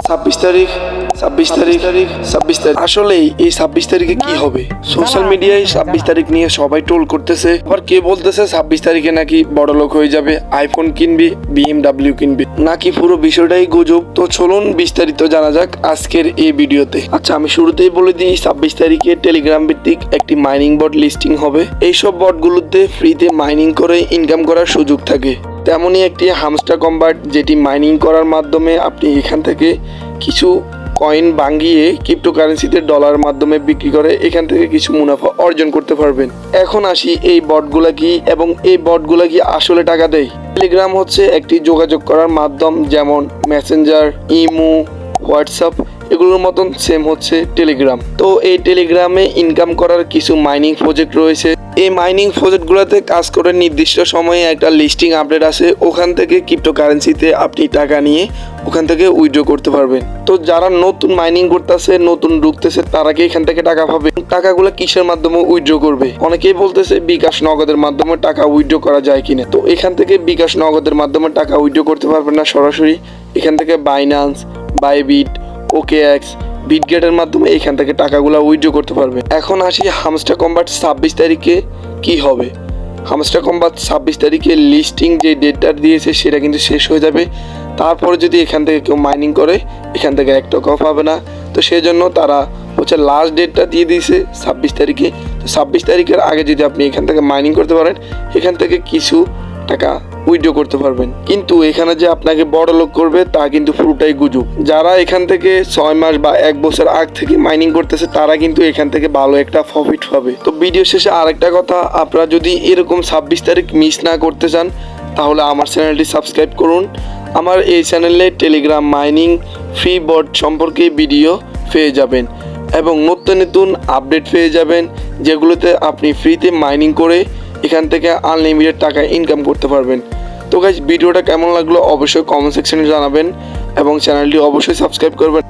26 তারিখ আসলেই এই 26 তারিখে কি হবে? সোশ্যাল মিডিয়ায় 26 তারিখ নিয়ে সবাই ট্রোল করতেছে। আবার কে বলতেছে 26 তারিখে নাকি বড়লোক হয়ে যাবে, আইফোন কিনবে, BMW কিনবে, নাকি পুরো বিষয়টাই গুজব। তো চলুন বিস্তারিত জানা যাক আজকের এই ভিডিওতে। আচ্ছা, আমি শুরুতেই বলে দিই 26 তারিখে টেলিগ্রাম ভিত্তিক একটি মাইনিং বট লিস্টিং হবে। এইসব বটগুলোতে ফ্রিতে মাইনিং করে ইনকাম করার সুযোগ থাকে। তেমনই একটি হামস্টার কম্বাট, যেটি মাইনিং করার মাধ্যমে আপনি এখান থেকে কিছু কয়েন ভাঙিয়ে ক্রিপ্টোকারেন্সিতে ডলার মাধ্যমে বিক্রি করে এখান থেকে কিছু মুনাফা অর্জন করতে পারবেন। এখন আসি এই বটগুলা কি এবং এই বটগুলা কি আসলে টাকা দেয়? টেলিগ্রাম হচ্ছে একটি যোগাযোগ করার মাধ্যম, যেমন মেসেঞ্জার, ইমো, হোয়াটসঅ্যাপ এগুলোর মতন সেম হচ্ছে টেলিগ্রাম। তো এই টেলিগ্রামে ইনকাম করার কিছু মাইনিং প্রজেক্ট রয়েছে। এই মাইনিং প্রজেক্টগুলোতে কাজ করে নির্দিষ্ট সময়ে একটা লিস্টিং আপডেট আছে, ওখান থেকে ক্রিপ্টোকারেন্সিতে আপনি টাকা নিয়ে ওখান থেকে উইথড্র করতে পারবেন। তো যারা নতুন মাইনিং করতেছে, নতুন ঢুকতেছে, তারা কি এখান থেকে টাকা পাবে? টাকাগুলো কিসের মাধ্যমে উইথড্র করবে? অনেকেই বলতেছে বিকাশ নগদের মাধ্যমে টাকা উইথড্র করা যায় কিনা। তো এখান থেকে বিকাশ নগদের মাধ্যমে টাকা উইথড্র করতে পারবেন না সরাসরি। এখান থেকে বাইন্যান্স, বাইবিট, OKX, বিটগেটের মাধ্যমে এখান থেকে টাকাগুলো উইথড্র করতে পারবে। এখন আসি হামস্টার কম্বাট 26 তারিখে কি হবে। হামস্টার কম্বাট 26 তারিখে লিস্টিং যে ডেটটা দিয়েছে সেটা কিন্তু শেষ হয়ে যাবে। তারপরে যদি এখান থেকে কেউ মাইনিং করে এখান থেকে 1 টাকাও পাবে না। তো সেই জন্য তারা হচ্ছে লাস্ট ডেটটা দিয়ে দিয়েছে 26 তারিখে। তো 26 তারিখের আগে যদি আপনি এখান থেকে মাইনিং করতে পারেন, এখান থেকে কিছু টাকা উইথড্র করতে পারবেন। কিন্তু এখানে যে আপনাকে বড় লোক করবে তা কিন্তু পুরোটাই গুজব। যারা এখান থেকে 6 মাস বা 1 বছর আগ থেকে মাইনিং করতেছে তারা কিন্তু এখান থেকে ভালো একটা প্রফিট পাবে। তো ভিডিও শেষে আরেকটা কথা, আপনারা যদি এরকম 26 তারিখ মিস না করতে চান তাহলে আমার চ্যানেলটি সাবস্ক্রাইব করুন। আমার এই চ্যানেলে টেলিগ্রাম মাইনিং ফ্রি বট সম্পর্কে ভিডিও পেয়ে যাবেন এবং নতুন নতুন আপডেট পেয়ে যাবেন, যেগুলোতে আপনি ফ্রিতে মাইনিং করে এখান থেকে আনলিমিটেড টাকা ইনকাম করতে পারবেন। তো গাইস, ভিডিওটা কেমন লাগলো অবশ্যই কমেন্ট সেকশনে জানাবেন এবং চ্যানেলটি অবশ্যই সাবস্ক্রাইব করবেন।